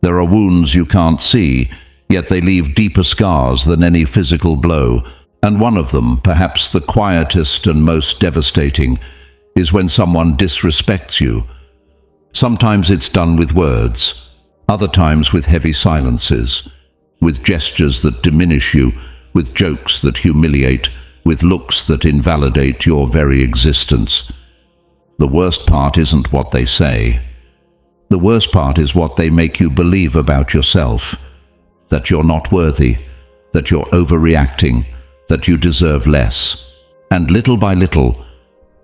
There are wounds you can't see, yet they leave deeper scars than any physical blow, and one of them, perhaps the quietest and most devastating, is when someone disrespects you. Sometimes it's done with words, other times with heavy silences, with gestures that diminish you, with jokes that humiliate, with looks that invalidate your very existence. The worst part isn't what they say. The worst part is what they make you believe about yourself. That you're not worthy, that you're overreacting, that you deserve less. And little by little,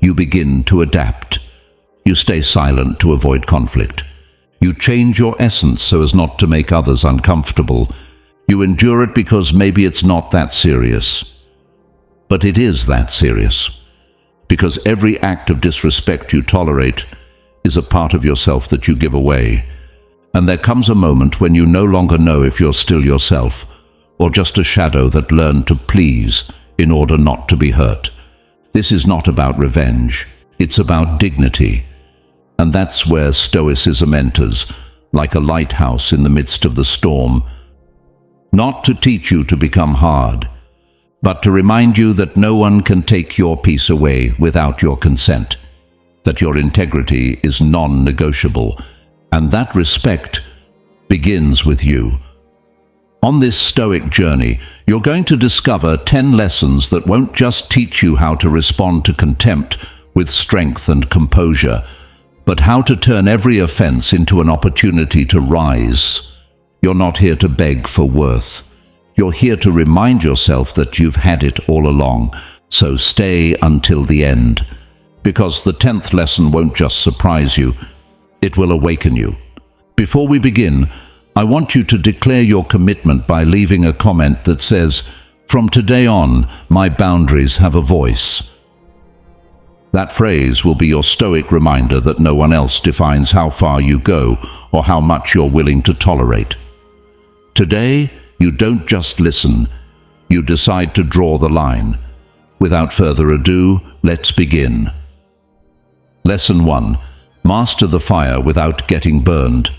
you begin to adapt. You stay silent to avoid conflict. You change your essence so as not to make others uncomfortable. You endure it because maybe it's not that serious. But it is that serious. Because every act of disrespect you tolerate is a part of yourself that you give away. And there comes a moment when you no longer know if you're still yourself, or just a shadow that learned to please in order not to be hurt. This is not about revenge. It's about dignity. And that's where Stoicism enters, like a lighthouse in the midst of the storm. Not to teach you to become hard, but to remind you that no one can take your peace away without your consent, that your integrity is non-negotiable, and that respect begins with you. On this Stoic journey, you're going to discover 10 lessons that won't just teach you how to respond to contempt with strength and composure, but how to turn every offense into an opportunity to rise. You're not here to beg for worth. You're here to remind yourself that you've had it all along, so stay until the end. Because the 10th lesson won't just surprise you, it will awaken you. Before we begin, I want you to declare your commitment by leaving a comment that says, "From today on, my boundaries have a voice." That phrase will be your Stoic reminder that no one else defines how far you go or how much you're willing to tolerate. Today, you don't just listen, you decide to draw the line. Without further ado, let's begin. Lesson 1. Master the fire without getting burned.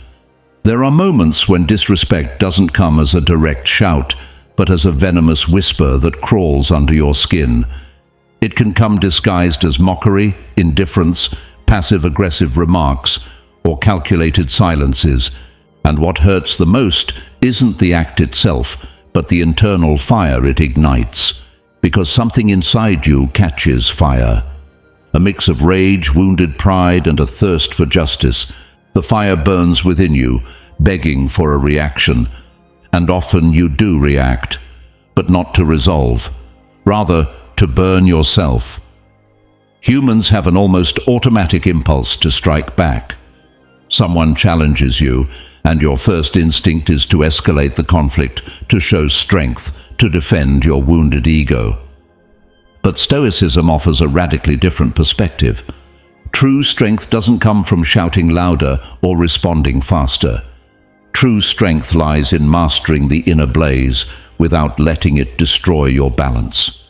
There are moments when disrespect doesn't come as a direct shout, but as a venomous whisper that crawls under your skin. It can come disguised as mockery, indifference, passive-aggressive remarks, or calculated silences. And what hurts the most isn't the act itself, but the internal fire it ignites. Because something inside you catches fire. A mix of rage, wounded pride, and a thirst for justice. The fire burns within you, begging for a reaction. And often you do react, but not to resolve. Rather, to burn yourself. Humans have an almost automatic impulse to strike back. Someone challenges you, and your first instinct is to escalate the conflict, to show strength, to defend your wounded ego. But Stoicism offers a radically different perspective. True strength doesn't come from shouting louder or responding faster. True strength lies in mastering the inner blaze without letting it destroy your balance.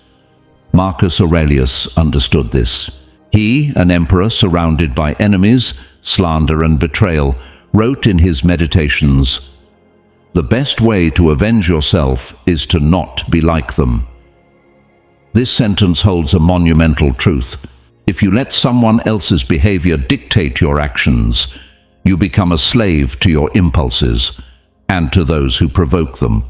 Marcus Aurelius understood this. He, an emperor surrounded by enemies, slander and betrayal, wrote in his Meditations, "The best way to avenge yourself is to not be like them." This sentence holds a monumental truth. If you let someone else's behavior dictate your actions, you become a slave to your impulses and to those who provoke them.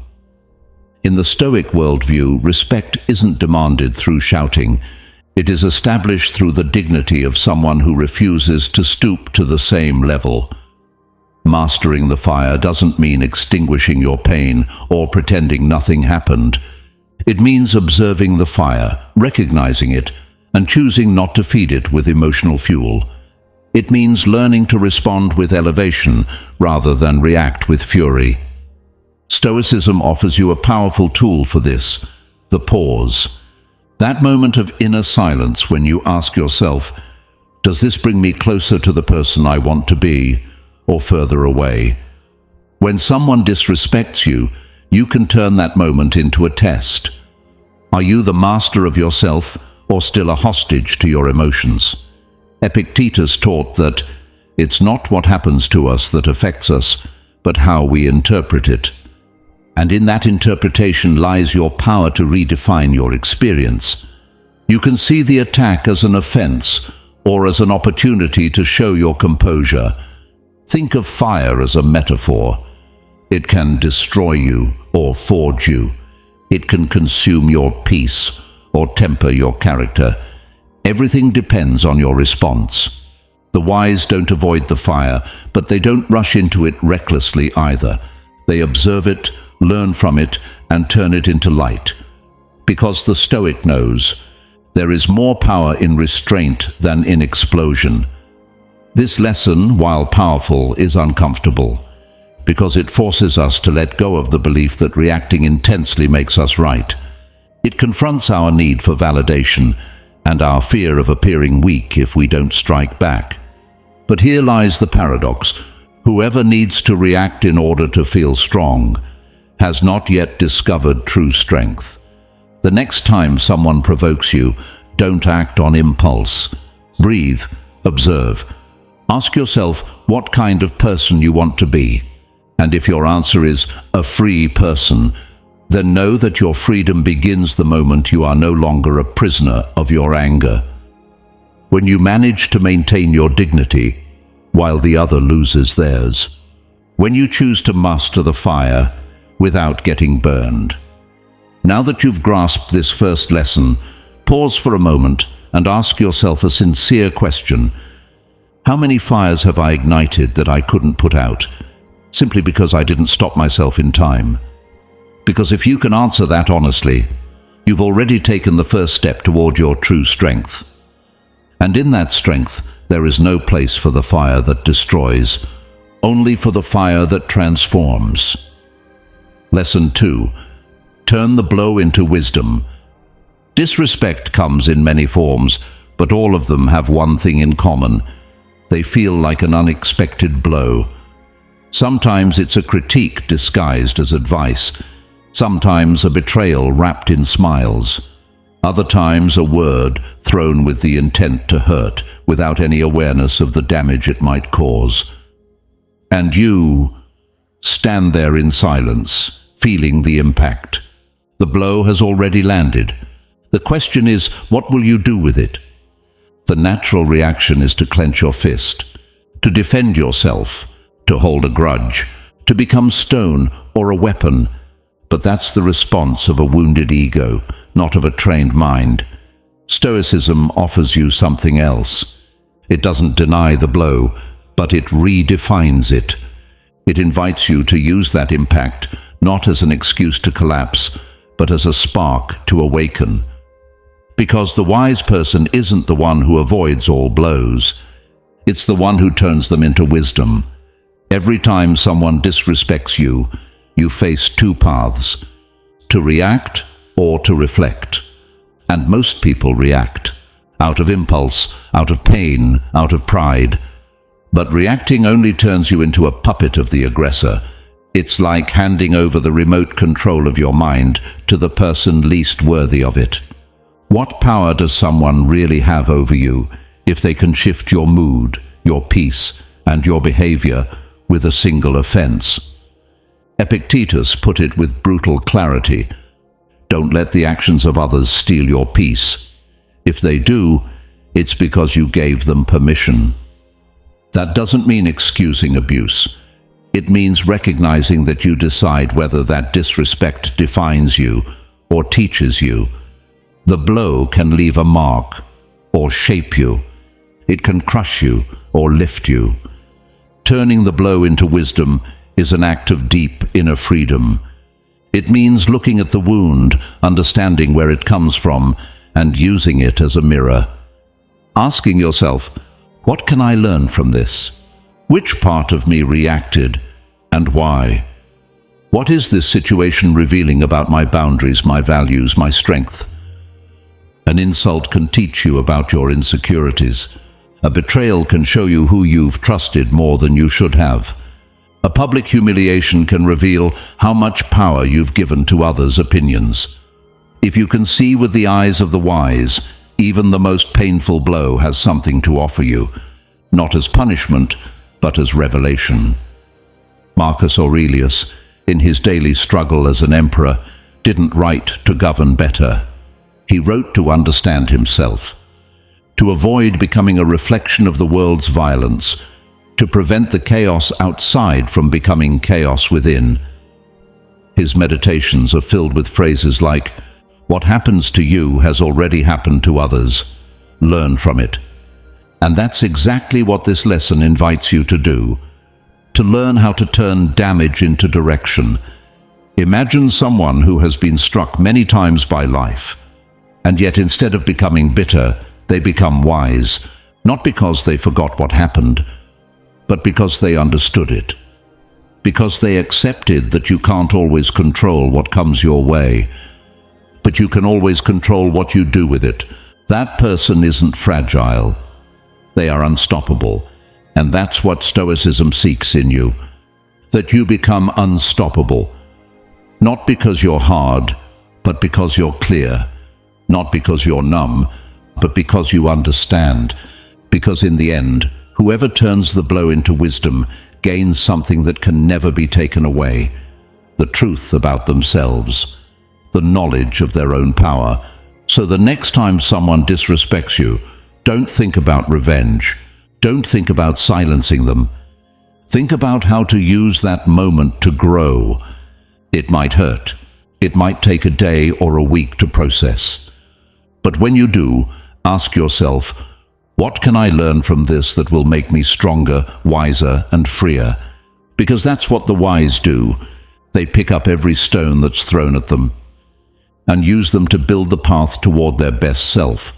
In the Stoic worldview, respect isn't demanded through shouting. It is established through the dignity of someone who refuses to stoop to the same level. Mastering the fire doesn't mean extinguishing your pain or pretending nothing happened. It means observing the fire, recognizing it, and choosing not to feed it with emotional fuel. It means learning to respond with elevation rather than react with fury. Stoicism offers you a powerful tool for this, the pause. That moment of inner silence when you ask yourself, does this bring me closer to the person I want to be, or further away? When someone disrespects you, you can turn that moment into a test. Are you the master of yourself, or still a hostage to your emotions? Epictetus taught that it's not what happens to us that affects us, but how we interpret it. And in that interpretation lies your power to redefine your experience. You can see the attack as an offense or as an opportunity to show your composure. Think of fire as a metaphor. It can destroy you or forge you. It can consume your peace or temper your character. Everything depends on your response. The wise don't avoid the fire, but they don't rush into it recklessly either. They observe it, learn from it, and turn it into light. Because the Stoic knows, there is more power in restraint than in explosion. This lesson, while powerful, is uncomfortable, because it forces us to let go of the belief that reacting intensely makes us right. It confronts our need for validation and our fear of appearing weak if we don't strike back. But here lies the paradox. Whoever needs to react in order to feel strong has not yet discovered true strength. The next time someone provokes you, don't act on impulse. Breathe, observe. Ask yourself what kind of person you want to be. And if your answer is a free person, then know that your freedom begins the moment you are no longer a prisoner of your anger. When you manage to maintain your dignity while the other loses theirs. When you choose to master the fire without getting burned. Now that you've grasped this first lesson, pause for a moment and ask yourself a sincere question. How many fires have I ignited that I couldn't put out, simply because I didn't stop myself in time? Because if you can answer that honestly, you've already taken the first step toward your true strength. And in that strength, there is no place for the fire that destroys, only for the fire that transforms. Lesson 2. Turn the blow into wisdom. Disrespect comes in many forms, but all of them have one thing in common. They feel like an unexpected blow. Sometimes it's a critique disguised as advice. Sometimes a betrayal wrapped in smiles. Other times a word thrown with the intent to hurt, without any awareness of the damage it might cause. And you stand there in silence, feeling the impact. The blow has already landed. The question is, what will you do with it? The natural reaction is to clench your fist, to defend yourself, to hold a grudge, to become stone or a weapon. But that's the response of a wounded ego, not of a trained mind. Stoicism offers you something else. It doesn't deny the blow, but it redefines it. It invites you to use that impact not as an excuse to collapse, but as a spark to awaken. Because the wise person isn't the one who avoids all blows. It's the one who turns them into wisdom. Every time someone disrespects you, you face two paths: to react or to reflect. And most people react, out of impulse, out of pain, out of pride. But reacting only turns you into a puppet of the aggressor. It's like handing over the remote control of your mind to the person least worthy of it. What power does someone really have over you if they can shift your mood, your peace, and your behavior with a single offense? Epictetus put it with brutal clarity. Don't let the actions of others steal your peace. If they do, it's because you gave them permission. That doesn't mean excusing abuse. It means recognizing that you decide whether that disrespect defines you or teaches you. The blow can leave a mark or shape you. It can crush you or lift you. Turning the blow into wisdom is an act of deep inner freedom. It means looking at the wound, understanding where it comes from, and using it as a mirror. Asking yourself, what can I learn from this? Which part of me reacted, and why? What is this situation revealing about my boundaries, my values, my strength? An insult can teach you about your insecurities. A betrayal can show you who you've trusted more than you should have. A public humiliation can reveal how much power you've given to others' opinions. If you can see with the eyes of the wise, even the most painful blow has something to offer you, not as punishment, but as revelation. Marcus Aurelius, in his daily struggle as an emperor, didn't write to govern better. He wrote to understand himself, to avoid becoming a reflection of the world's violence, to prevent the chaos outside from becoming chaos within. His meditations are filled with phrases like, "What happens to you has already happened to others. Learn from it." And that's exactly what this lesson invites you to do, to learn how to turn damage into direction. Imagine someone who has been struck many times by life, and yet instead of becoming bitter, they become wise, not because they forgot what happened, but because they understood it. Because they accepted that you can't always control what comes your way, but you can always control what you do with it. That person isn't fragile. They are unstoppable. And that's what Stoicism seeks in you, that you become unstoppable. Not because you're hard, but because you're clear. Not because you're numb, but because you understand. Because in the end, whoever turns the blow into wisdom gains something that can never be taken away: the truth about themselves, the knowledge of their own power. So the next time someone disrespects you, don't think about revenge. Don't think about silencing them. Think about how to use that moment to grow. It might hurt. It might take a day or a week to process. But when you do, ask yourself, what can I learn from this that will make me stronger, wiser, and freer? Because that's what the wise do. They pick up every stone that's thrown at them and use them to build the path toward their best self.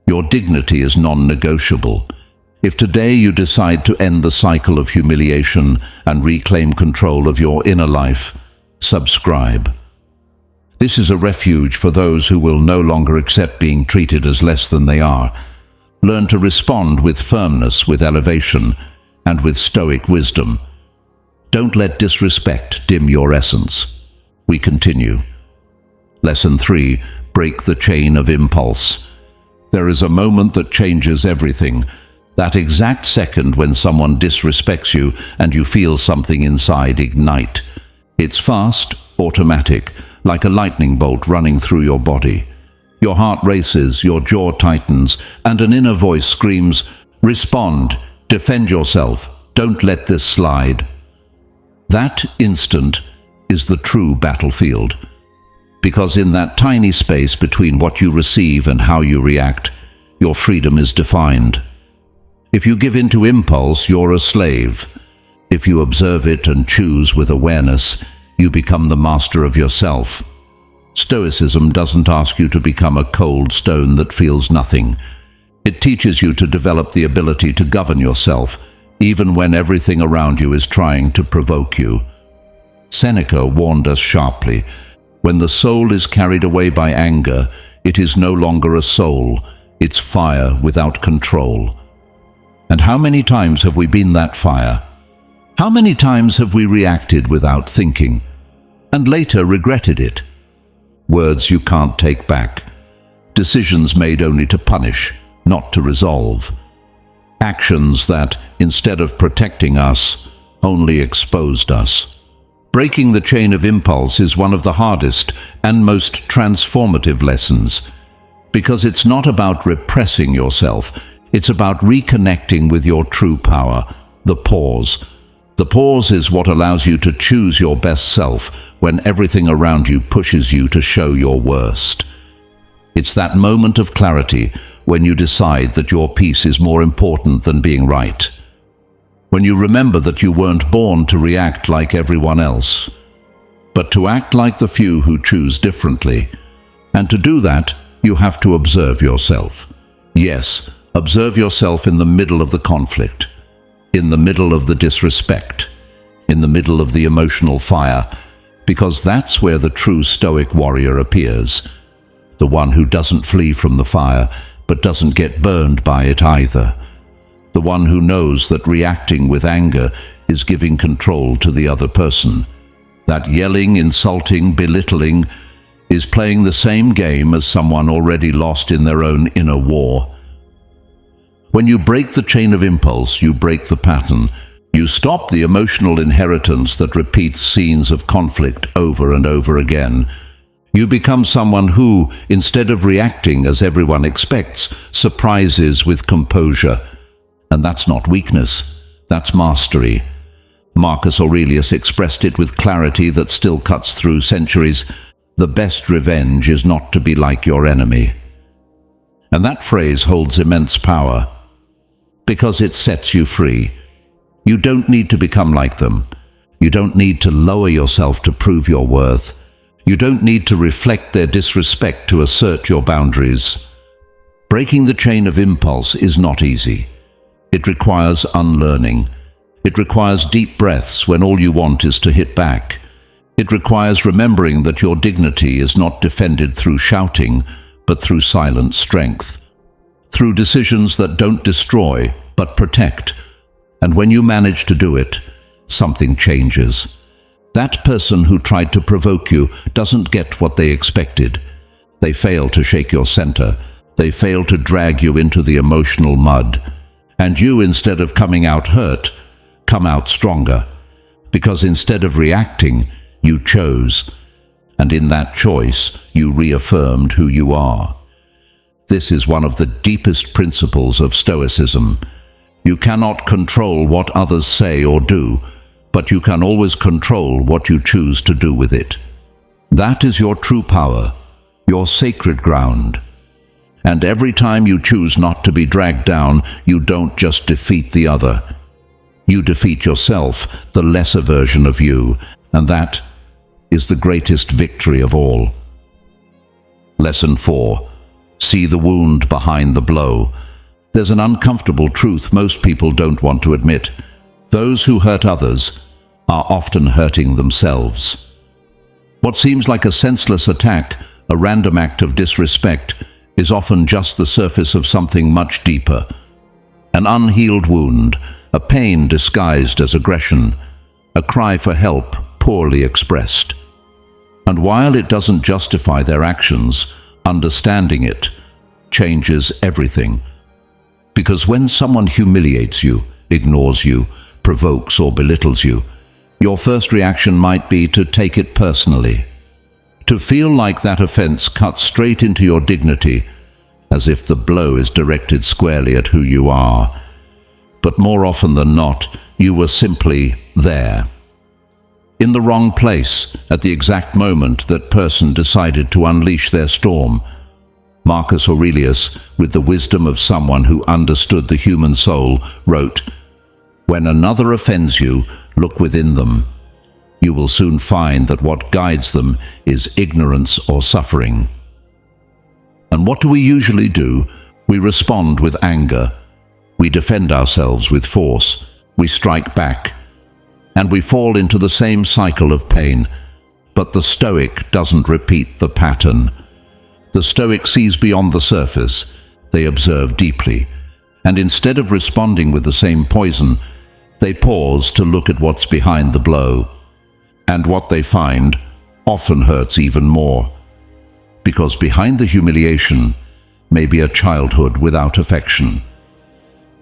Your dignity is non-negotiable. If today you decide to end the cycle of humiliation and reclaim control of your inner life, subscribe. This is a refuge for those who will no longer accept being treated as less than they are. Learn to respond with firmness, with elevation, and with stoic wisdom. Don't let disrespect dim your essence. We continue. Lesson 3. Break the chain of impulse. There is a moment that changes everything. That exact second when someone disrespects you and you feel something inside ignite. It's fast, automatic, like a lightning bolt running through your body. Your heart races, your jaw tightens, and an inner voice screams, "Respond, defend yourself, don't let this slide." That instant is the true battlefield. Because in that tiny space between what you receive and how you react, your freedom is defined. If you give in to impulse, you're a slave. If you observe it and choose with awareness, you become the master of yourself. Stoicism doesn't ask you to become a cold stone that feels nothing. It teaches you to develop the ability to govern yourself, even when everything around you is trying to provoke you. Seneca warned us sharply, when the soul is carried away by anger, it is no longer a soul, it's fire without control. And how many times have we been that fire? How many times have we reacted without thinking, and later regretted it? Words you can't take back. Decisions made only to punish, not to resolve. Actions that, instead of protecting us, only exposed us. Breaking the chain of impulse is one of the hardest and most transformative lessons, because it's not about repressing yourself, it's about reconnecting with your true power, the pause. The pause is what allows you to choose your best self when everything around you pushes you to show your worst. It's that moment of clarity when you decide that your peace is more important than being right. When you remember that you weren't born to react like everyone else, but to act like the few who choose differently. And to do that, you have to observe yourself. Yes, observe yourself in the middle of the conflict, in the middle of the disrespect, in the middle of the emotional fire, because that's where the true stoic warrior appears, the one who doesn't flee from the fire, but doesn't get burned by it either, the one who knows that reacting with anger is giving control to the other person, that yelling, insulting, belittling is playing the same game as someone already lost in their own inner war. When you break the chain of impulse, you break the pattern. You stop the emotional inheritance that repeats scenes of conflict over and over again. You become someone who, instead of reacting as everyone expects, surprises with composure. And that's not weakness, that's mastery. Marcus Aurelius expressed it with clarity that still cuts through centuries. The best revenge is not to be like your enemy. And that phrase holds immense power, because it sets you free. You don't need to become like them. You don't need to lower yourself to prove your worth. You don't need to reflect their disrespect to assert your boundaries. Breaking the chain of impulse is not easy. It requires unlearning. It requires deep breaths when all you want is to hit back. It requires remembering that your dignity is not defended through shouting, but through silent strength. Through decisions that don't destroy, but protect. And when you manage to do it, something changes. That person who tried to provoke you doesn't get what they expected. They fail to shake your center. They fail to drag you into the emotional mud. And you, instead of coming out hurt, come out stronger. Because instead of reacting, you chose. And in that choice, you reaffirmed who you are. This is one of the deepest principles of Stoicism. You cannot control what others say or do, but you can always control what you choose to do with it. That is your true power, your sacred ground. And every time you choose not to be dragged down, you don't just defeat the other. You defeat yourself, the lesser version of you, and that is the greatest victory of all. Lesson 4. See the wound behind the blow. There's an uncomfortable truth most people don't want to admit. Those who hurt others are often hurting themselves. What seems like a senseless attack, a random act of disrespect, is often just the surface of something much deeper. An unhealed wound, a pain disguised as aggression, a cry for help poorly expressed. And while it doesn't justify their actions, understanding it changes everything. Because when someone humiliates you, ignores you, provokes or belittles you, your first reaction might be to take it personally. To feel like that offense cuts straight into your dignity, as if the blow is directed squarely at who you are. But more often than not, you were simply there. In the wrong place, at the exact moment that person decided to unleash their storm. Marcus Aurelius, with the wisdom of someone who understood the human soul, wrote, "When another offends you, look within them. You will soon find that what guides them is ignorance or suffering." And what do we usually do? We respond with anger. We defend ourselves with force. We strike back. And we fall into the same cycle of pain. But the Stoic doesn't repeat the pattern. The Stoic sees beyond the surface. They observe deeply. And instead of responding with the same poison, they pause to look at what's behind the blow. And what they find often hurts even more. Because behind the humiliation may be a childhood without affection.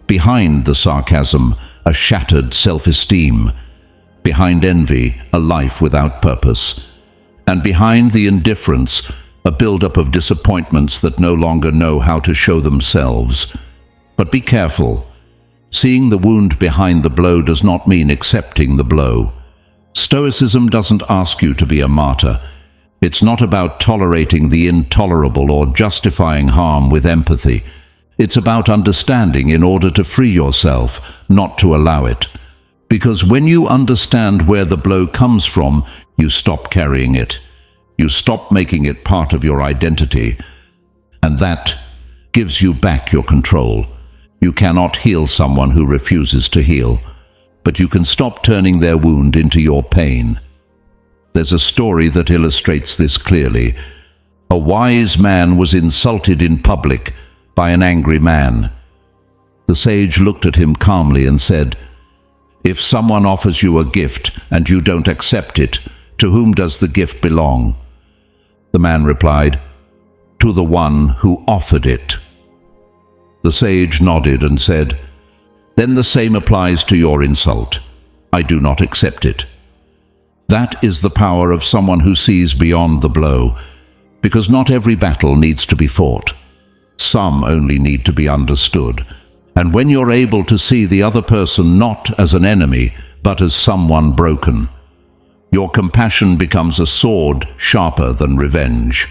Behind the sarcasm, a shattered self-esteem. Behind envy, a life without purpose. And behind the indifference, a build-up of disappointments that no longer know how to show themselves. But be careful. Seeing the wound behind the blow does not mean accepting the blow. Stoicism doesn't ask you to be a martyr. It's not about tolerating the intolerable or justifying harm with empathy. It's about understanding in order to free yourself, not to allow it. Because when you understand where the blow comes from, you stop carrying it. You stop making it part of your identity. And that gives you back your control. You cannot heal someone who refuses to heal, but you can stop turning their wound into your pain. There's a story that illustrates this clearly. A wise man was insulted in public by an angry man. The sage looked at him calmly and said, "If someone offers you a gift and you don't accept it, to whom does the gift belong?" The man replied, "To the one who offered it." The sage nodded and said, then the same applies to your insult. I do not accept it. That is the power of someone who sees beyond the blow, because not every battle needs to be fought. Some only need to be understood. And when you're able to see the other person not as an enemy, but as someone broken, your compassion becomes a sword sharper than revenge,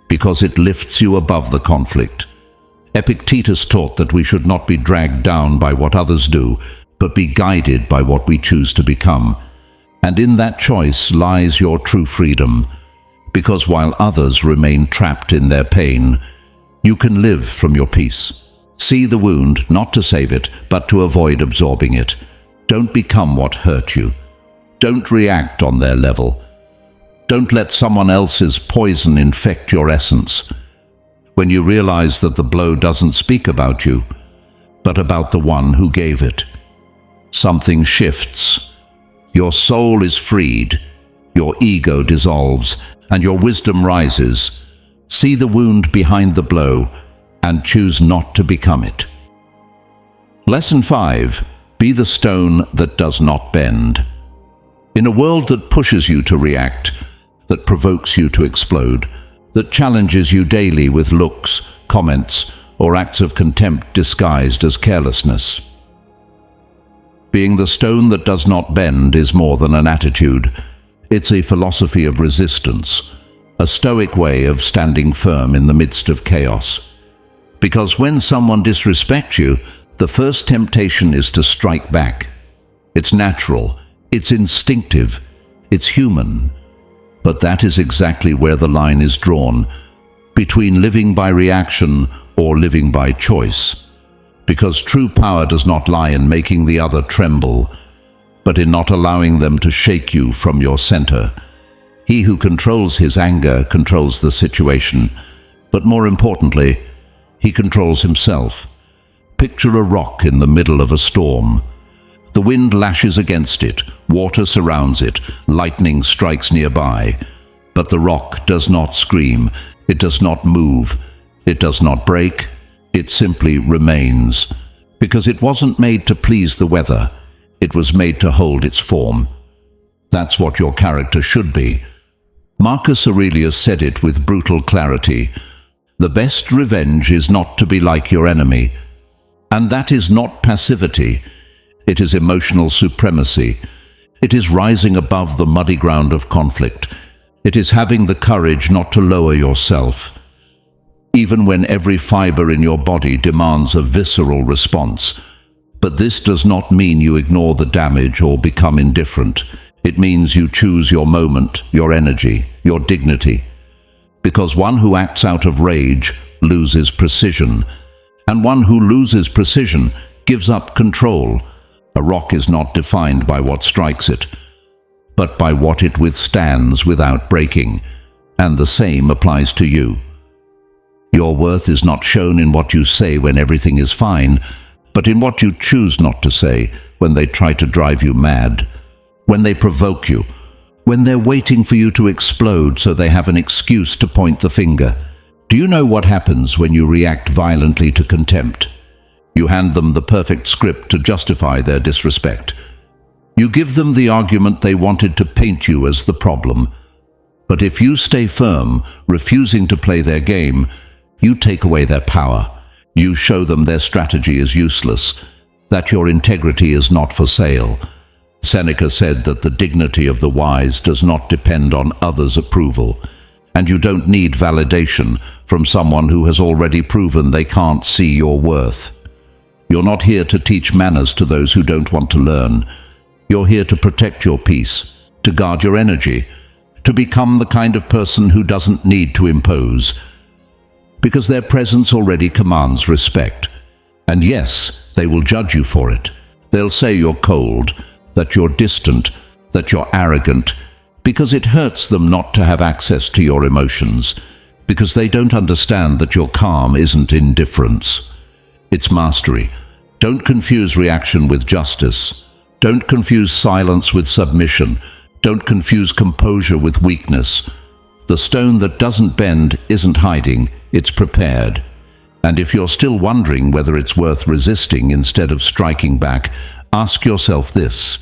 because it lifts you above the conflict. Epictetus taught that we should not be dragged down by what others do, but be guided by what we choose to become. And in that choice lies your true freedom, because while others remain trapped in their pain, you can live from your peace. See the wound, not to save it, but to avoid absorbing it. Don't become what hurt you. Don't react on their level. Don't let someone else's poison infect your essence. When you realize that the blow doesn't speak about you, but about the one who gave it, something shifts. Your soul is freed, your ego dissolves, and your wisdom rises. See the wound behind the blow, and choose not to become it. Lesson 5. Be the stone that does not bend. In a world that pushes you to react, that provokes you to explode, that challenges you daily with looks, comments, or acts of contempt disguised as carelessness, being the stone that does not bend is more than an attitude. It's a philosophy of resistance, a stoic way of standing firm in the midst of chaos. Because when someone disrespects you, the first temptation is to strike back. It's natural, it's instinctive, it's human. But that is exactly where the line is drawn, between living by reaction or living by choice. Because true power does not lie in making the other tremble, but in not allowing them to shake you from your center. He who controls his anger controls the situation, but more importantly, he controls himself. Picture a rock in the middle of a storm. The wind lashes against it, water surrounds it, lightning strikes nearby. But the rock does not scream, it does not move, it does not break, it simply remains. Because it wasn't made to please the weather, it was made to hold its form. That's what your character should be. Marcus Aurelius said it with brutal clarity. The best revenge is not to be like your enemy. And that is not passivity. It is emotional supremacy. It is rising above the muddy ground of conflict. It is having the courage not to lower yourself, even when every fiber in your body demands a visceral response. But this does not mean you ignore the damage or become indifferent. It means you choose your moment, your energy, your dignity. Because one who acts out of rage loses precision, and one who loses precision gives up control. A rock is not defined by what strikes it, but by what it withstands without breaking, and the same applies to you. Your worth is not shown in what you say when everything is fine, but in what you choose not to say when they try to drive you mad, when they provoke you, when they're waiting for you to explode so they have an excuse to point the finger. Do you know what happens when you react violently to contempt? You hand them the perfect script to justify their disrespect. You give them the argument they wanted to paint you as the problem. But if you stay firm, refusing to play their game, you take away their power. You show them their strategy is useless, that your integrity is not for sale. Seneca said that the dignity of the wise does not depend on others' approval, and you don't need validation from someone who has already proven they can't see your worth. You're not here to teach manners to those who don't want to learn. You're here to protect your peace, to guard your energy, to become the kind of person who doesn't need to impose, because their presence already commands respect. And yes, they will judge you for it. They'll say you're cold, that you're distant, that you're arrogant, because it hurts them not to have access to your emotions, because they don't understand that your calm isn't indifference. It's mastery. Don't confuse reaction with justice. Don't confuse silence with submission. Don't confuse composure with weakness. The stone that doesn't bend isn't hiding, it's prepared. And if you're still wondering whether it's worth resisting instead of striking back, ask yourself this: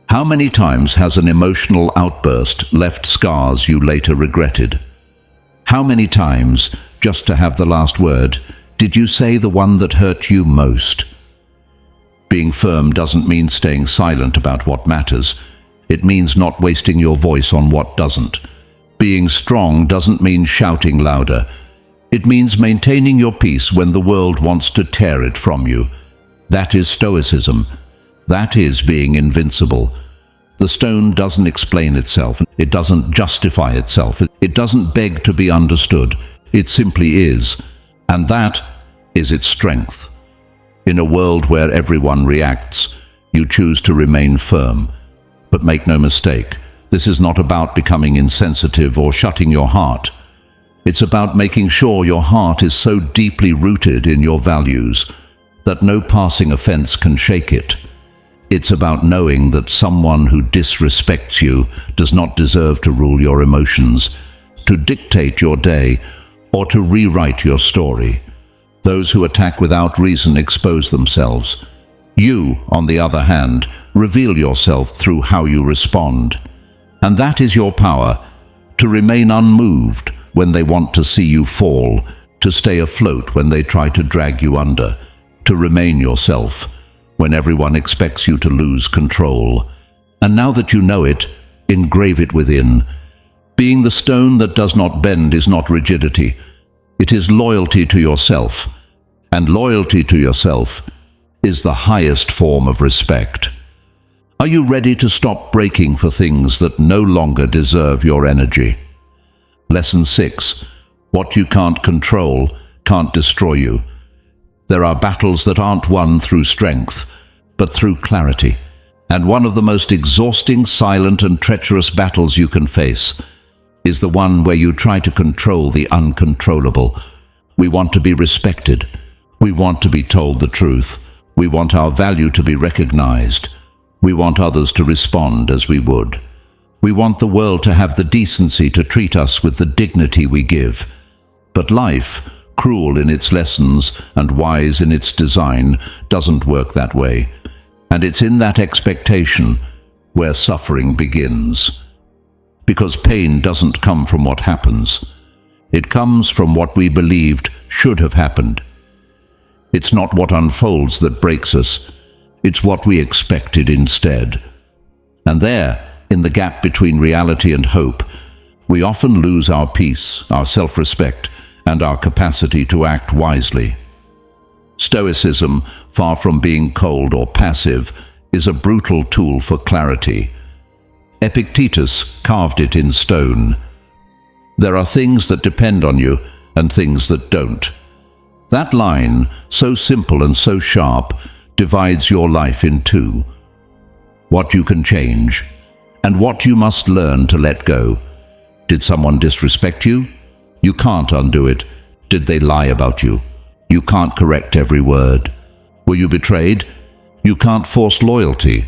how many times has an emotional outburst left scars you later regretted? How many times, just to have the last word, did you say the one that hurt you most? Being firm doesn't mean staying silent about what matters. It means not wasting your voice on what doesn't. Being strong doesn't mean shouting louder. It means maintaining your peace when the world wants to tear it from you. That is Stoicism. That is being invincible. The stone doesn't explain itself. It doesn't justify itself. It doesn't beg to be understood. It simply is. And that is its strength. In a world where everyone reacts, you choose to remain firm. But make no mistake, this is not about becoming insensitive or shutting your heart. It's about making sure your heart is so deeply rooted in your values that no passing offense can shake it. It's about knowing that someone who disrespects you does not deserve to rule your emotions, to dictate your day, or to rewrite your story. Those who attack without reason expose themselves. You, on the other hand, reveal yourself through how you respond. And that is your power, to remain unmoved when they want to see you fall, to stay afloat when they try to drag you under, to remain yourself when everyone expects you to lose control. And now that you know it, engrave it within. Being the stone that does not bend is not rigidity. It is loyalty to yourself. And loyalty to yourself is the highest form of respect. Are you ready to stop breaking for things that no longer deserve your energy? Lesson 6. What you can't control can't destroy you. There are battles that aren't won through strength, but through clarity. And one of the most exhausting, silent, and treacherous battles you can face is the one where you try to control the uncontrollable. We want to be respected. We want to be told the truth. We want our value to be recognized. We want others to respond as we would. We want the world to have the decency to treat us with the dignity we give. But life, cruel in its lessons and wise in its design, doesn't work that way. And it's in that expectation where suffering begins. Because pain doesn't come from what happens. It comes from what we believed should have happened. It's not what unfolds that breaks us. It's what we expected instead. And there, in the gap between reality and hope, we often lose our peace, our self-respect, and our capacity to act wisely. Stoicism, far from being cold or passive, is a brutal tool for clarity. Epictetus carved it in stone. There are things that depend on you and things that don't. That line, so simple and so sharp, divides your life in two. What you can change, and what you must learn to let go. Did someone disrespect you? You can't undo it. Did they lie about you? You can't correct every word. Were you betrayed? You can't force loyalty.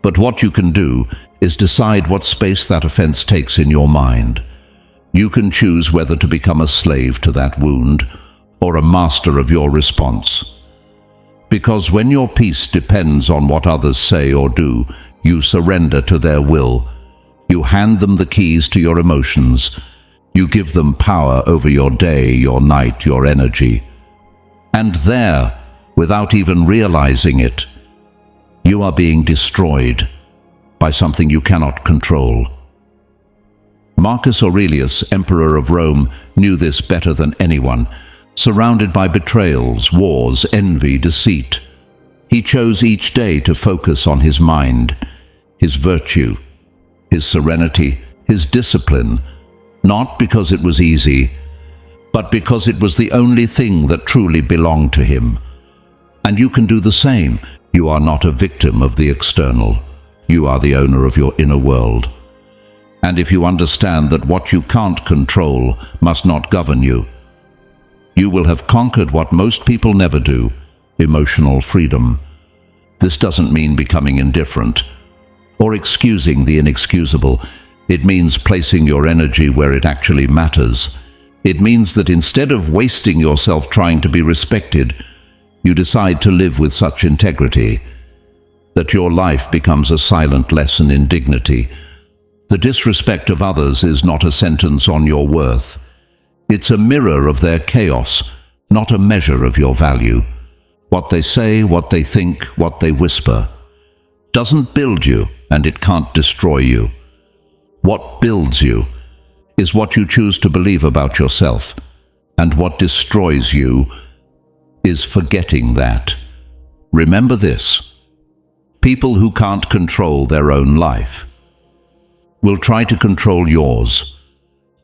But what you can do is decide what space that offense takes in your mind. You can choose whether to become a slave to that wound or a master of your response. Because when your peace depends on what others say or do, you surrender to their will. You hand them the keys to your emotions. You give them power over your day, your night, your energy. And there, without even realizing it, you are being destroyed by something you cannot control. Marcus Aurelius, Emperor of Rome, knew this better than anyone. Surrounded by betrayals, wars, envy, deceit, he chose each day to focus on his mind, his virtue, his serenity, his discipline, not because it was easy, but because it was the only thing that truly belonged to him. And you can do the same. You are not a victim of the external. You are the owner of your inner world. And if you understand that what you can't control must not govern you, you will have conquered what most people never do: emotional freedom. This doesn't mean becoming indifferent or excusing the inexcusable. It means placing your energy where it actually matters, It means that instead of wasting yourself trying to be respected, you decide to live with such integrity that your life becomes a silent lesson in dignity. The disrespect of others is not a sentence on your worth. It's a mirror of their chaos, not a measure of your value. What they say, what they think, what they whisper doesn't build you, and it can't destroy you. What builds you is what you choose to believe about yourself, and what destroys you is forgetting that. Remember this: people who can't control their own life will try to control yours.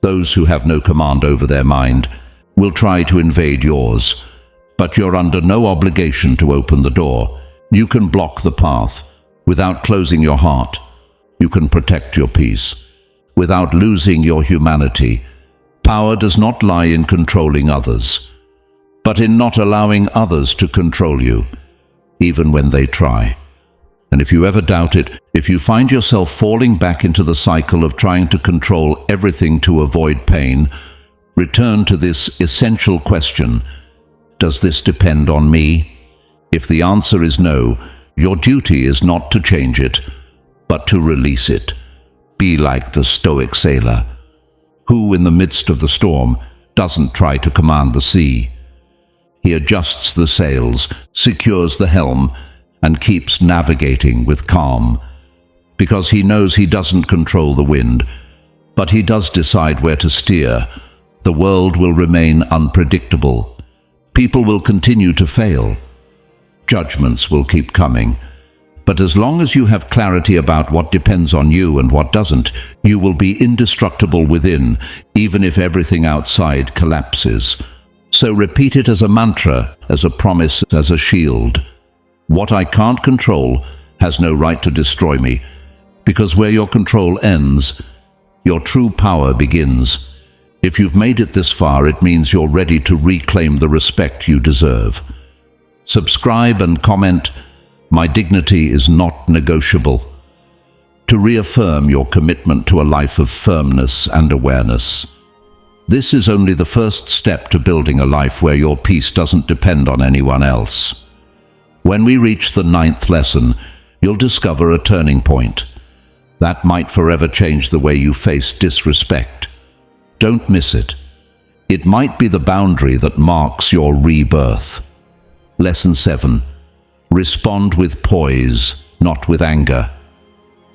Those who have no command over their mind will try to invade yours, but you're under no obligation to open the door. You can block the path without closing your heart. You can protect your peace without losing your humanity. Power does not lie in controlling others, but in not allowing others to control you, even when they try. And if you ever doubt it, if you find yourself falling back into the cycle of trying to control everything to avoid pain, return to this essential question: does this depend on me? If the answer is no, your duty is not to change it, but to release it. Be like the Stoic sailor, who in the midst of the storm doesn't try to command the sea. He adjusts the sails, secures the helm, and keeps navigating with calm, because he knows he doesn't control the wind, but he does decide where to steer. The world will remain unpredictable. People will continue to fail. Judgments will keep coming. But as long as you have clarity about what depends on you and what doesn't, you will be indestructible within, even if everything outside collapses. So repeat it as a mantra, as a promise, as a shield. What I can't control has no right to destroy me, because where your control ends, your true power begins. If you've made it this far, it means you're ready to reclaim the respect you deserve. Subscribe and comment, "My dignity is not negotiable," to reaffirm your commitment to a life of firmness and awareness. This is only the first step to building a life where your peace doesn't depend on anyone else. When we reach the 9th lesson, you'll discover a turning point that might forever change the way you face disrespect. Don't miss it. It might be the boundary that marks your rebirth. Lesson 7. Respond with poise, not with anger.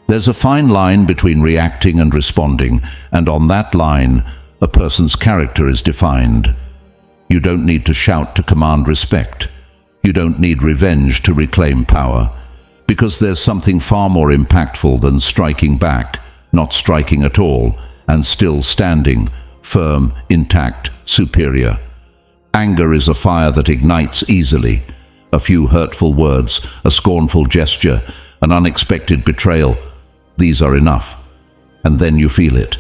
There's a fine line between reacting and responding, and on that line, a person's character is defined. You don't need to shout to command respect. You don't need revenge to reclaim power, because there's something far more impactful than striking back, not striking at all, and still standing, firm, intact, superior. Anger is a fire that ignites easily. A few hurtful words, a scornful gesture, an unexpected betrayal, these are enough. And then you feel it.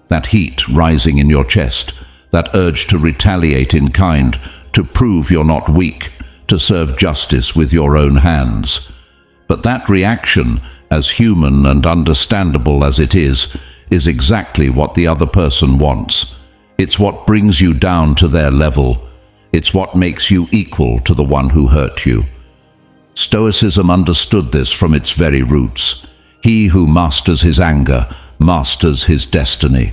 That heat rising in your chest, that urge to retaliate in kind, to prove you're not weak, to serve justice with your own hands. But that reaction, as human and understandable as it is exactly what the other person wants. It's what brings you down to their level. It's what makes you equal to the one who hurt you. Stoicism understood this from its very roots. He who masters his anger masters his destiny.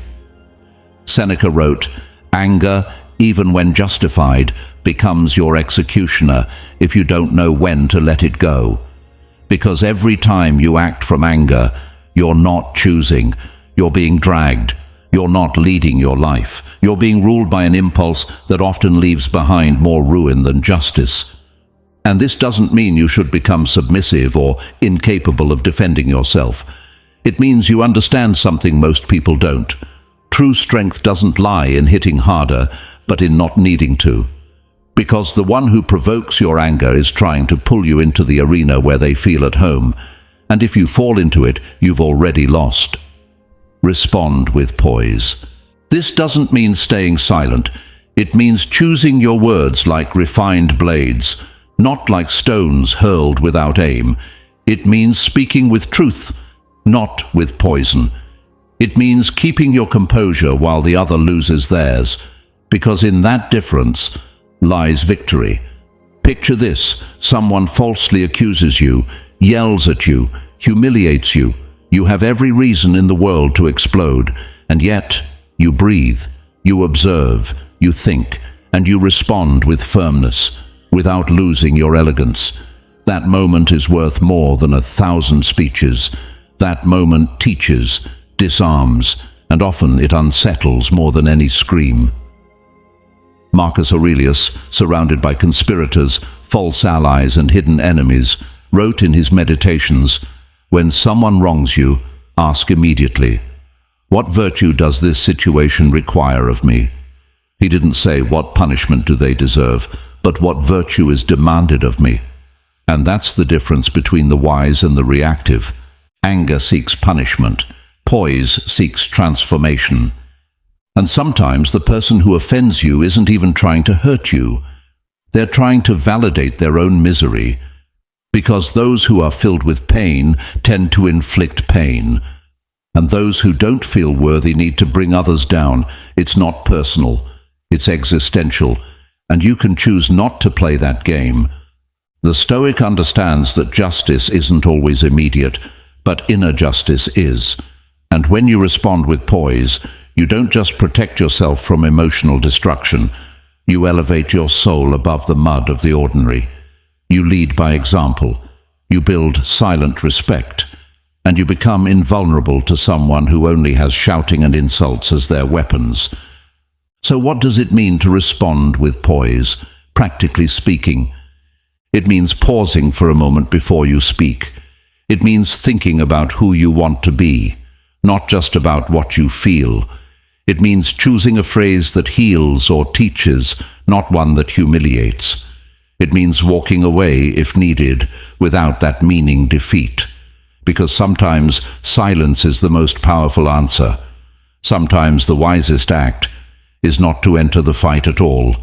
Seneca wrote, "Anger, even when justified, becomes your executioner if you don't know when to let it go. Because every time you act from anger, you're not choosing, you're being dragged. You're not leading your life. You're being ruled by an impulse that often leaves behind more ruin than justice. And this doesn't mean you should become submissive or incapable of defending yourself. It means you understand something most people don't. True strength doesn't lie in hitting harder, but in not needing to. Because the one who provokes your anger is trying to pull you into the arena where they feel at home. And if you fall into it, you've already lost. Respond with poise. This doesn't mean staying silent. It means choosing your words like refined blades, not like stones hurled without aim. It means speaking with truth, not with poison. It means keeping your composure while the other loses theirs, because in that difference lies victory. Picture this: someone falsely accuses you, yells at you, humiliates you. You have every reason in the world to explode, and yet you breathe, you observe, you think, and you respond with firmness, without losing your elegance. That moment is worth more than 1,000 speeches. That moment teaches, disarms, and often it unsettles more than any scream. Marcus Aurelius, surrounded by conspirators, false allies, and hidden enemies, wrote in his Meditations, "When someone wrongs you, ask immediately, 'What virtue does this situation require of me?' He didn't say, 'What punishment do they deserve?' but 'What virtue is demanded of me?' And that's the difference between the wise and the reactive. Anger seeks punishment. Poise seeks transformation. And sometimes the person who offends you isn't even trying to hurt you. They're trying to validate their own misery, because those who are filled with pain tend to inflict pain. And those who don't feel worthy need to bring others down. It's not personal, it's existential, and you can choose not to play that game. The Stoic understands that justice isn't always immediate, but inner justice is. And when you respond with poise, you don't just protect yourself from emotional destruction, you elevate your soul above the mud of the ordinary. You lead by example, you build silent respect, and you become invulnerable to someone who only has shouting and insults as their weapons. So what does it mean to respond with poise, practically speaking? It means pausing for a moment before you speak. It means thinking about who you want to be, not just about what you feel. It means choosing a phrase that heals or teaches, not one that humiliates. It means walking away, if needed, without that meaning defeat. Because sometimes silence is the most powerful answer. Sometimes the wisest act is not to enter the fight at all.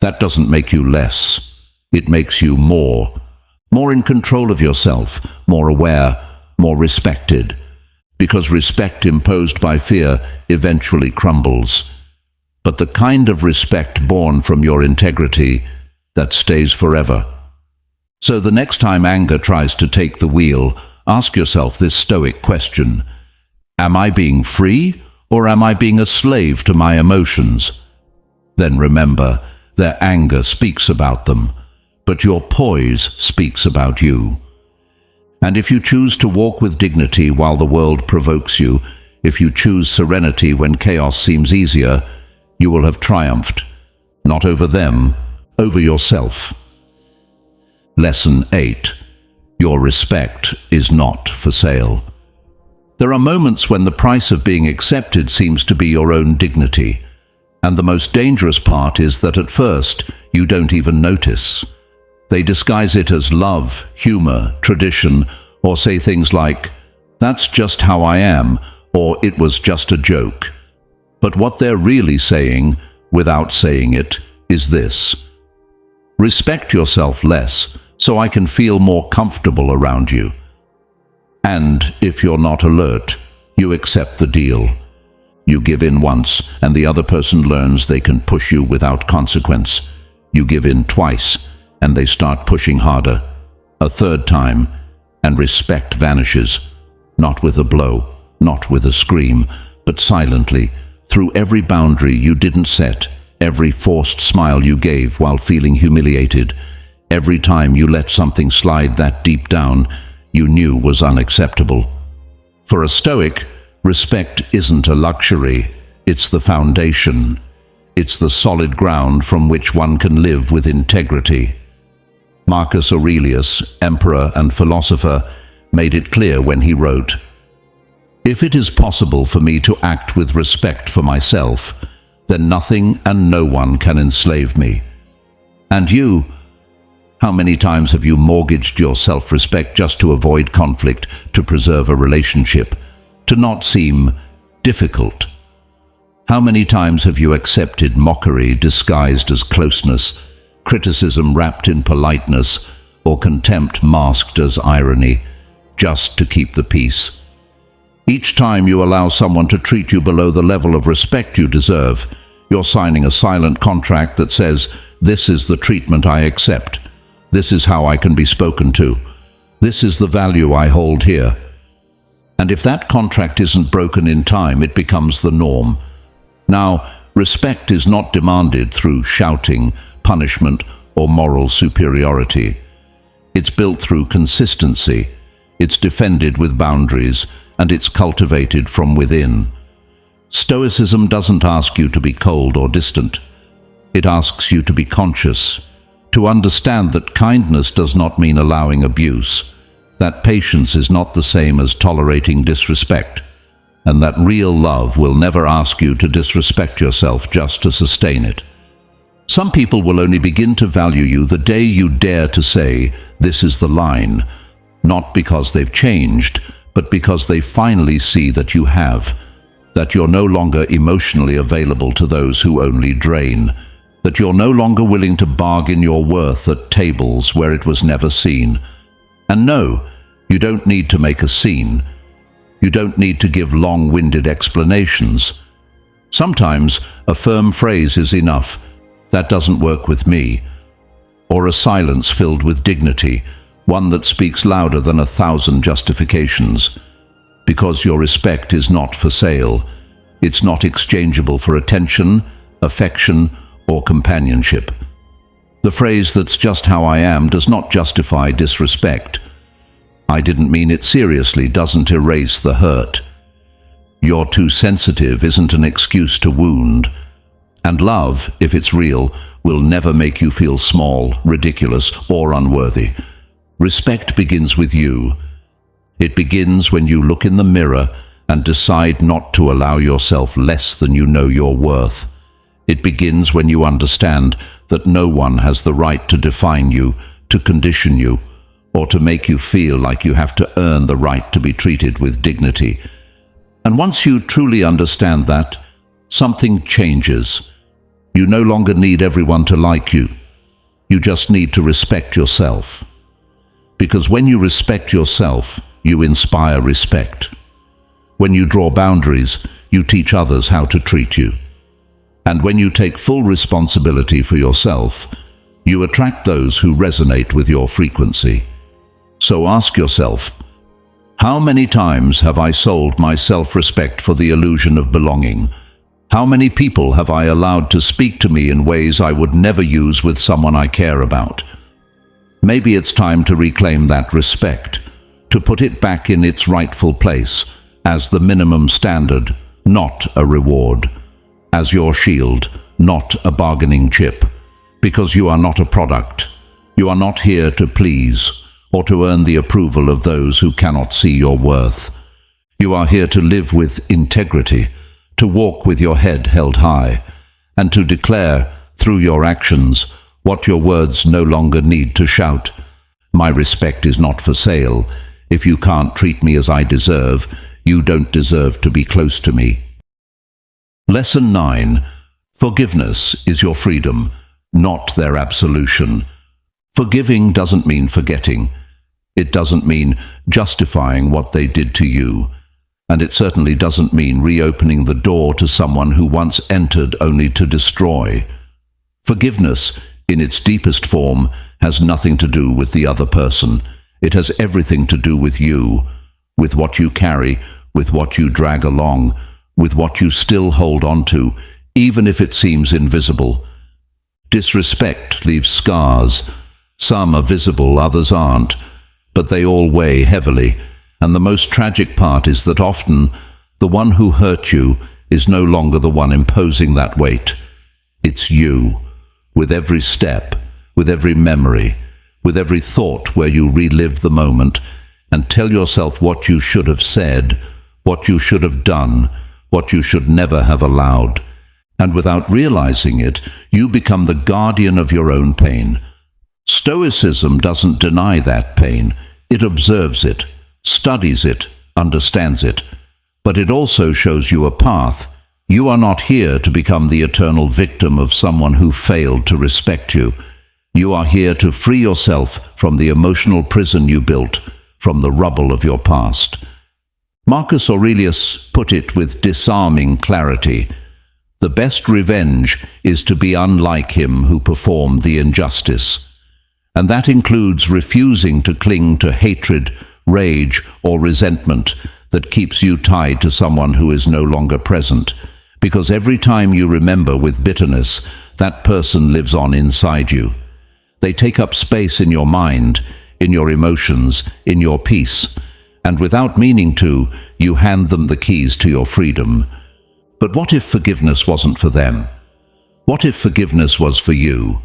That doesn't make you less. It makes you more in control of yourself, more aware, more respected. Because respect imposed by fear eventually crumbles. But the kind of respect born from your integrity, that stays forever. So the next time anger tries to take the wheel, ask yourself this Stoic question: am I being free, or am I being a slave to my emotions? Then remember, their anger speaks about them, but your poise speaks about you. And if you choose to walk with dignity while the world provokes you, if you choose serenity when chaos seems easier, you will have triumphed, not over them, over yourself. Lesson 8. Your respect is not for sale. There are moments when the price of being accepted seems to be your own dignity, and the most dangerous part is that at first you don't even notice. They disguise it as love, humor, tradition, or say things like, "That's just how I am," or "It was just a joke." But what they're really saying, without saying it, is this: respect yourself less, so I can feel more comfortable around you. And if you're not alert, you accept the deal. You give in once, and the other person learns they can push you without consequence. You give in twice, and they start pushing harder. A third time, and respect vanishes. Not with a blow, not with a scream, but silently, through every boundary you didn't set, every forced smile you gave while feeling humiliated, every time you let something slide that deep down you knew was unacceptable. For a Stoic, respect isn't a luxury, it's the foundation. It's the solid ground from which one can live with integrity. Marcus Aurelius, emperor and philosopher, made it clear when he wrote, "If it is possible for me to act with respect for myself, then nothing and no one can enslave me." And you, how many times have you mortgaged your self-respect just to avoid conflict, to preserve a relationship, to not seem difficult? How many times have you accepted mockery disguised as closeness, criticism wrapped in politeness, or contempt masked as irony, just to keep the peace? Each time you allow someone to treat you below the level of respect you deserve, You're signing a silent contract that says, "This is the treatment I accept. This is how I can be spoken to. This is the value I hold here." And if that contract isn't broken in time, it becomes the norm. Now, respect is not demanded through shouting, punishment, or moral superiority. It's built through consistency. It's defended with boundaries, and it's cultivated from within. Stoicism doesn't ask you to be cold or distant. It asks you to be conscious, to understand that kindness does not mean allowing abuse, that patience is not the same as tolerating disrespect, and that real love will never ask you to disrespect yourself just to sustain it. Some people will only begin to value you the day you dare to say, "This is the line," not because they've changed, but because they finally see that you have, that you're no longer emotionally available to those who only drain, that you're no longer willing to bargain your worth at tables where it was never seen. And no, you don't need to make a scene. You don't need to give long-winded explanations. Sometimes a firm phrase is enough. "That doesn't work with me." Or a silence filled with dignity, one that speaks louder than 1,000 justifications. Because your respect is not for sale. It's not exchangeable for attention, affection, or companionship. The phrase "that's just how I am" does not justify disrespect. "I didn't mean it seriously" doesn't erase the hurt. "You're too sensitive" isn't an excuse to wound. And love, if it's real, will never make you feel small, ridiculous, or unworthy. Respect begins with you. It begins when you look in the mirror and decide not to allow yourself less than you know you're worth. It begins when you understand that no one has the right to define you, to condition you, or to make you feel like you have to earn the right to be treated with dignity. And once you truly understand that, something changes. You no longer need everyone to like you. You just need to respect yourself. Because when you respect yourself, you inspire respect. When you draw boundaries, you teach others how to treat you. And when you take full responsibility for yourself, you attract those who resonate with your frequency. So ask yourself, how many times have I sold my self-respect for the illusion of belonging? How many people have I allowed to speak to me in ways I would never use with someone I care about? Maybe it's time to reclaim that respect, to put it back in its rightful place, as the minimum standard, not a reward, as your shield, not a bargaining chip, because you are not a product. You are not here to please, or to earn the approval of those who cannot see your worth. You are here to live with integrity, to walk with your head held high, and to declare, through your actions, what your words no longer need to shout. My respect is not for sale. If you can't treat me as I deserve, you don't deserve to be close to me. Lesson 9. Forgiveness is your freedom, not their absolution. Forgiving doesn't mean forgetting. It doesn't mean justifying what they did to you. And it certainly doesn't mean reopening the door to someone who once entered only to destroy. Forgiveness, in its deepest form, has nothing to do with the other person. It has everything to do with you, with what you carry, with what you drag along, with what you still hold on to, even if it seems invisible. Disrespect leaves scars. Some are visible, others aren't, but they all weigh heavily. And the most tragic part is that often the one who hurt you is no longer the one imposing that weight. It's you, with every step, with every memory, with every thought where you relive the moment and tell yourself what you should have said, what you should have done, what you should never have allowed. And without realizing it, you become the guardian of your own pain. Stoicism doesn't deny that pain. It observes it, studies it, understands it. But it also shows you a path. You are not here to become the eternal victim of someone who failed to respect you. You are here to free yourself from the emotional prison you built, from the rubble of your past. Marcus Aurelius put it with disarming clarity. The The best revenge is to be unlike him who performed the injustice. And that includes refusing to cling to hatred, rage, or resentment that keeps you tied to someone who is no longer present. Because every time you remember with bitterness, that person lives on inside you. They take up space in your mind, in your emotions, in your peace, and without meaning to, you hand them the keys to your freedom. But what if forgiveness wasn't for them? What if forgiveness was for you?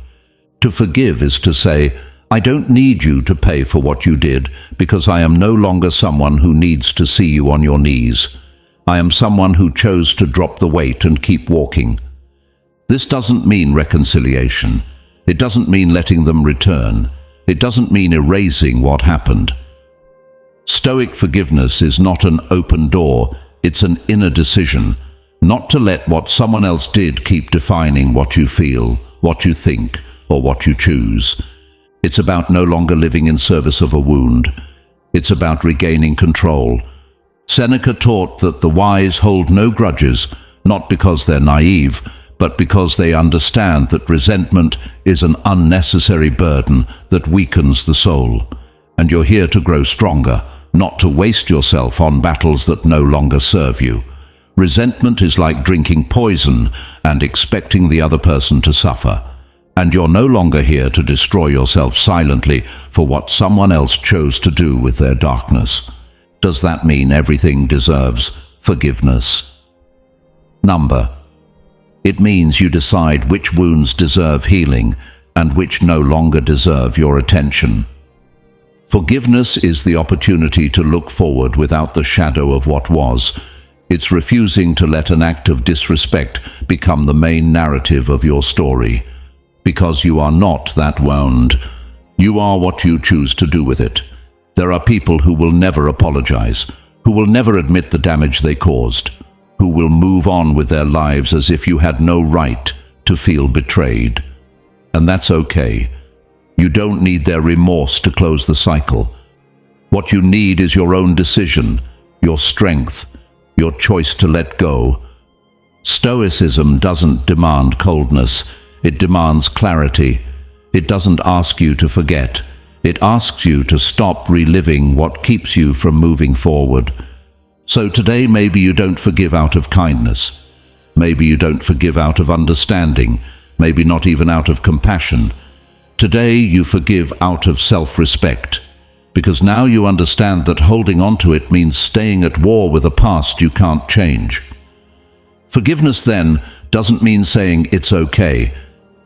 To forgive is to say, I don't need you to pay for what you did, because I am no longer someone who needs to see you on your knees. I am someone who chose to drop the weight and keep walking. This doesn't mean reconciliation. It doesn't mean letting them return. It doesn't mean erasing what happened. Stoic forgiveness is not an open door, it's an inner decision, not to let what someone else did keep defining what you feel, what you think, or what you choose. It's about no longer living in service of a wound. It's about regaining control. Seneca taught that the wise hold no grudges, not because they're naive, but because they understand that resentment is an unnecessary burden that weakens the soul. And you're here to grow stronger, not to waste yourself on battles that no longer serve you. Resentment is like drinking poison and expecting the other person to suffer. And you're no longer here to destroy yourself silently for what someone else chose to do with their darkness. Does that mean everything deserves forgiveness? Number. It means you decide which wounds deserve healing and which no longer deserve your attention. Forgiveness is the opportunity to look forward without the shadow of what was. It's refusing to let an act of disrespect become the main narrative of your story. Because you are not that wound. You are what you choose to do with it. There are people who will never apologize, who will never admit the damage they caused, who will move on with their lives as if you had no right to feel betrayed. And that's okay. You don't need their remorse to close the cycle. What you need is your own decision, your strength, your choice to let go. Stoicism doesn't demand coldness. It demands clarity. It doesn't ask you to forget. It asks you to stop reliving what keeps you from moving forward. So today maybe you don't forgive out of kindness. Maybe you don't forgive out of understanding. Maybe not even out of compassion. Today you forgive out of self-respect. Because now you understand that holding on to it means staying at war with a past you can't change. Forgiveness then doesn't mean saying it's okay.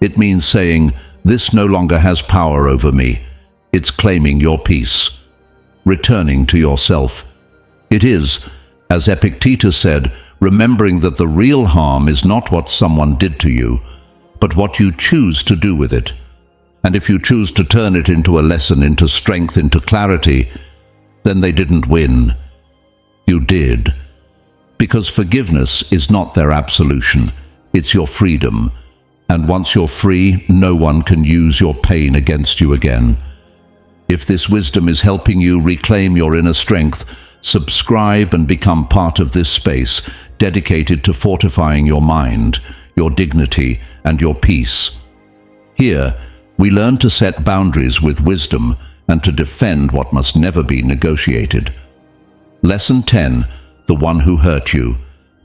It means saying, this no longer has power over me. It's claiming your peace, returning to yourself. It is, as Epictetus said, remembering that the real harm is not what someone did to you, but what you choose to do with it. And if you choose to turn it into a lesson, into strength, into clarity, then they didn't win. You did. Because forgiveness is not their absolution, it's your freedom. And once you're free, no one can use your pain against you again. If this wisdom is helping you reclaim your inner strength, subscribe and become part of this space dedicated to fortifying your mind, your dignity, and your peace. Here, we learn to set boundaries with wisdom and to defend what must never be negotiated. Lesson 10. The one who hurt you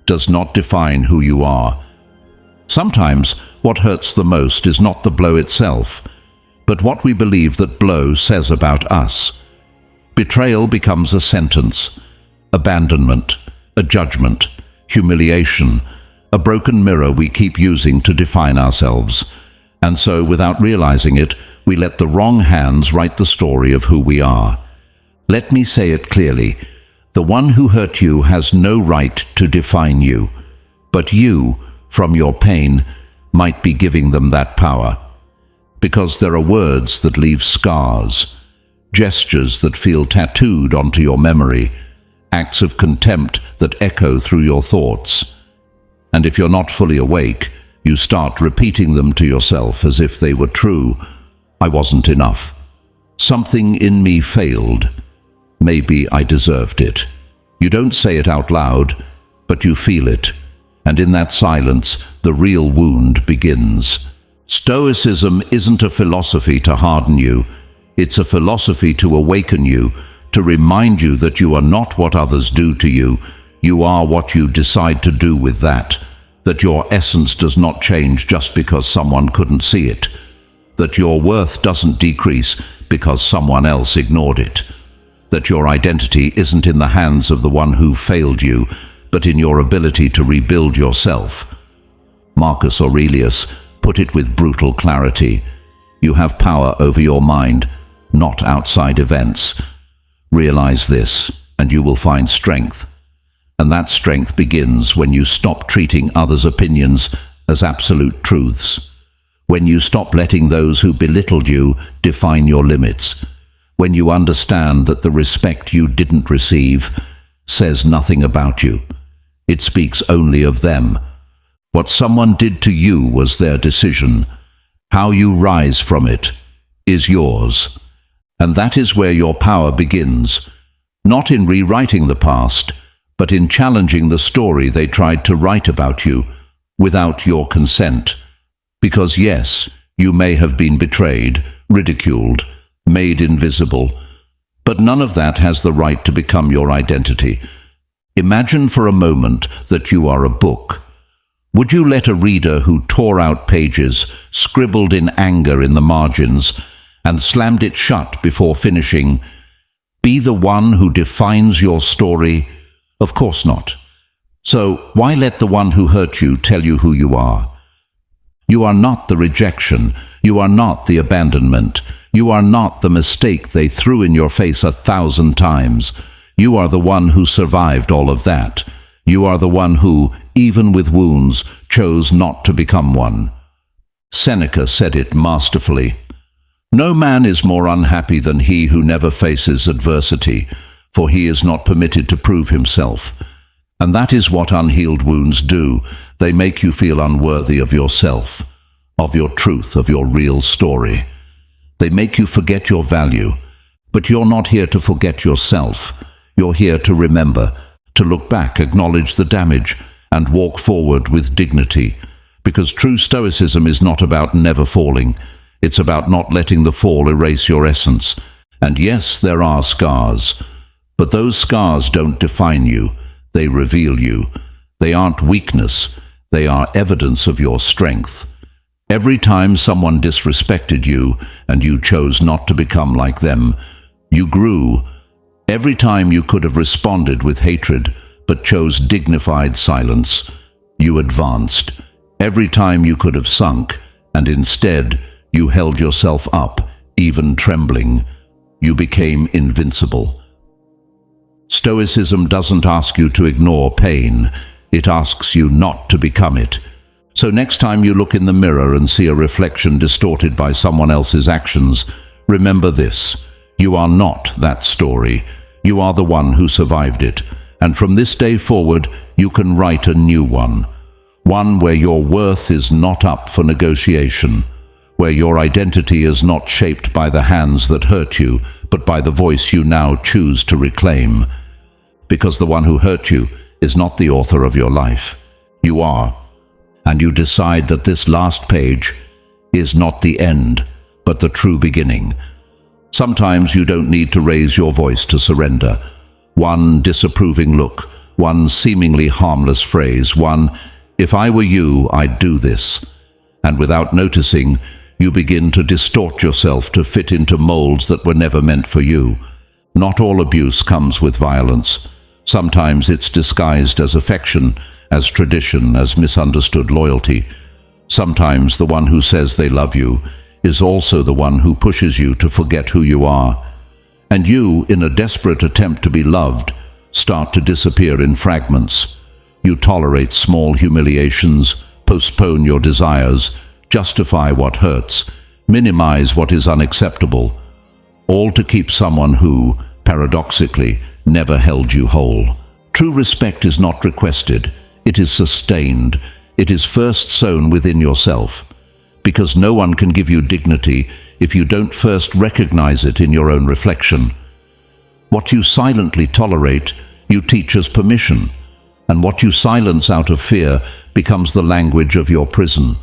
does not define who you are. Sometimes, what hurts the most is not the blow itself, but what we believe that blow says about us. Betrayal becomes a sentence, abandonment, a judgment, humiliation, a broken mirror we keep using to define ourselves. And so, without realizing it, we let the wrong hands write the story of who we are. Let me say it clearly. The one who hurt you has no right to define you, but you, from your pain, might be giving them that power. Because there are words that leave scars, gestures that feel tattooed onto your memory, acts of contempt that echo through your thoughts. And if you're not fully awake, you start repeating them to yourself as if they were true. I wasn't enough. Something in me failed. Maybe I deserved it. You don't say it out loud, but you feel it. And in that silence, the real wound begins. Stoicism isn't a philosophy to harden you. It's a philosophy to awaken you, to remind you that you are not what others do to you. You are what you decide to do with that your essence does not change just because someone couldn't see it, that your worth doesn't decrease because someone else ignored it, that your identity isn't in the hands of the one who failed you, but in your ability to rebuild yourself. Marcus Aurelius put it with brutal clarity. You have power over your mind, not outside events. Realize this, and you will find strength. And that strength begins when you stop treating others' opinions as absolute truths, when you stop letting those who belittled you define your limits, when you understand that the respect you didn't receive says nothing about you. It speaks only of them. What someone did to you was their decision. How you rise from it is yours. And that is where your power begins, not in rewriting the past, but in challenging the story they tried to write about you without your consent. Because yes, you may have been betrayed, ridiculed, made invisible, but none of that has the right to become your identity. Imagine for a moment that you are a book. Would you let a reader who tore out pages, scribbled in anger in the margins, and slammed it shut before finishing, be the one who defines your story? Of course not. So why let the one who hurt you tell you who you are? You are not the rejection. You are not the abandonment. You are not the mistake they threw in your face 1,000 times. You are the one who survived all of that. You are the one who, even with wounds, chose not to become one. Seneca said it masterfully. No man is more unhappy than he who never faces adversity, for he is not permitted to prove himself. And that is what unhealed wounds do. They make you feel unworthy of yourself, of your truth, of your real story. They make you forget your value. But you're not here to forget yourself. You're here to remember, to look back, acknowledge the damage, and walk forward with dignity. Because true Stoicism is not about never falling. It's about not letting the fall erase your essence. And yes, there are scars. But those scars don't define you. They reveal you. They aren't weakness. They are evidence of your strength. Every time someone disrespected you and you chose not to become like them, you grew. Every time you could have responded with hatred but chose dignified silence, you advanced. Every time you could have sunk and instead you held yourself up, even trembling, you became invincible. Stoicism doesn't ask you to ignore pain. It asks you not to become it. So next time you look in the mirror and see a reflection distorted by someone else's actions, remember this. You are not that story. You are the one who survived it. And from this day forward, you can write a new one. One where your worth is not up for negotiation, where your identity is not shaped by the hands that hurt you, but by the voice you now choose to reclaim. Because the one who hurt you is not the author of your life. You are. And you decide that this last page is not the end, but the true beginning. Sometimes you don't need to raise your voice to surrender. One disapproving look, one seemingly harmless phrase, one, "If I were you, I'd do this." And without noticing, you begin to distort yourself to fit into molds that were never meant for you. Not all abuse comes with violence. Sometimes it's disguised as affection, as tradition, as misunderstood loyalty. Sometimes the one who says they love you is also the one who pushes you to forget who you are. And you, in a desperate attempt to be loved, start to disappear in fragments. You tolerate small humiliations, postpone your desires, justify what hurts, minimize what is unacceptable, all to keep someone who, paradoxically, never held you whole. True respect is not requested. It is sustained. It is first sown within yourself. Because no one can give you dignity if you don't first recognize it in your own reflection. What you silently tolerate, you teach as permission. and what you silence out of fear becomes the language of your prison.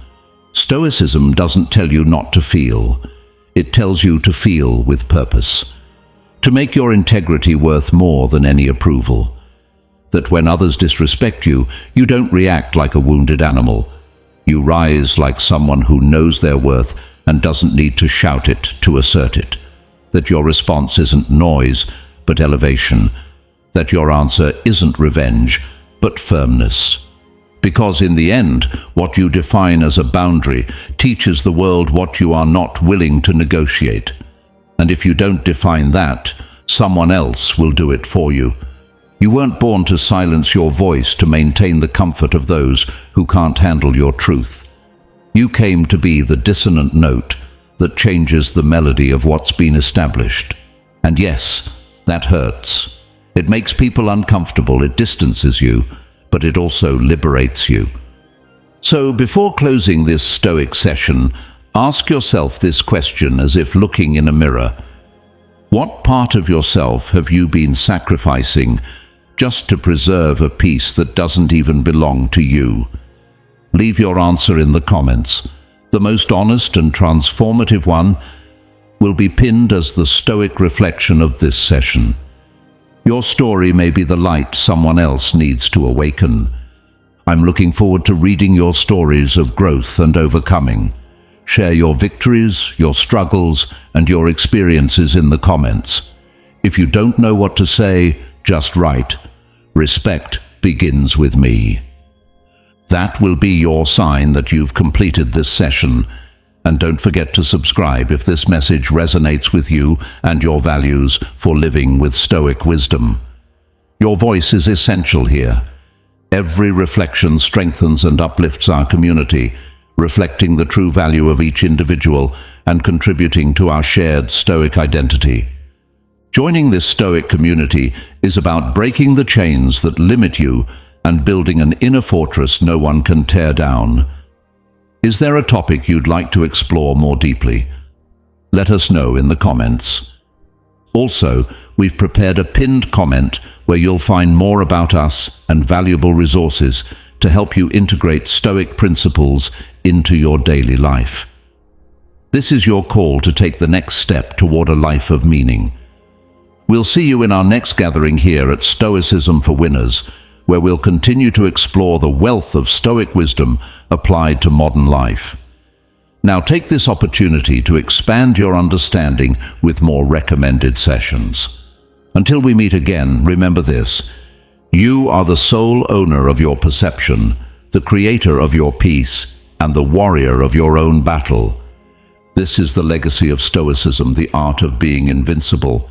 Stoicism doesn't tell you not to feel. It tells you to feel with purpose, to make your integrity worth more than any approval. That when others disrespect you, you don't react like a wounded animal. You rise like someone who knows their worth and doesn't need to shout it to assert it. That your response isn't noise, but elevation. That your answer isn't revenge, but firmness. Because in the end, what you define as a boundary teaches the world what you are not willing to negotiate. And if you don't define that, someone else will do it for you. You weren't born to silence your voice to maintain the comfort of those who can't handle your truth. You came to be the dissonant note that changes the melody of what's been established. And yes, that hurts. It makes people uncomfortable, it distances you, but it also liberates you. So before closing this Stoic session, ask yourself this question as if looking in a mirror. What part of yourself have you been sacrificing just to preserve a piece that doesn't even belong to you? Leave your answer in the comments. The most honest and transformative one will be pinned as the Stoic reflection of this session. Your story may be the light someone else needs to awaken. I'm looking forward to reading your stories of growth and overcoming. Share your victories, your struggles, and your experiences in the comments. If you don't know what to say, just write. Respect begins with me. That will be your sign that you've completed this session. And don't forget to subscribe if this message resonates with you and your values for living with Stoic wisdom. Your voice is essential here. Every reflection strengthens and uplifts our community, reflecting the true value of each individual and contributing to our shared Stoic identity. Joining this Stoic community is about breaking the chains that limit you and building an inner fortress no one can tear down. Is there a topic you'd like to explore more deeply? Let us know in the comments. Also, we've prepared a pinned comment where you'll find more about us and valuable resources to help you integrate Stoic principles into your daily life. This is your call to take the next step toward a life of meaning. We'll see you in our next gathering here at Stoicism for Winners, where we'll continue to explore the wealth of Stoic wisdom applied to modern life. Now take this opportunity to expand your understanding with more recommended sessions. Until we meet again, remember this: you are the sole owner of your perception, the creator of your peace, and the warrior of your own battle. This is the legacy of Stoicism, the art of being invincible,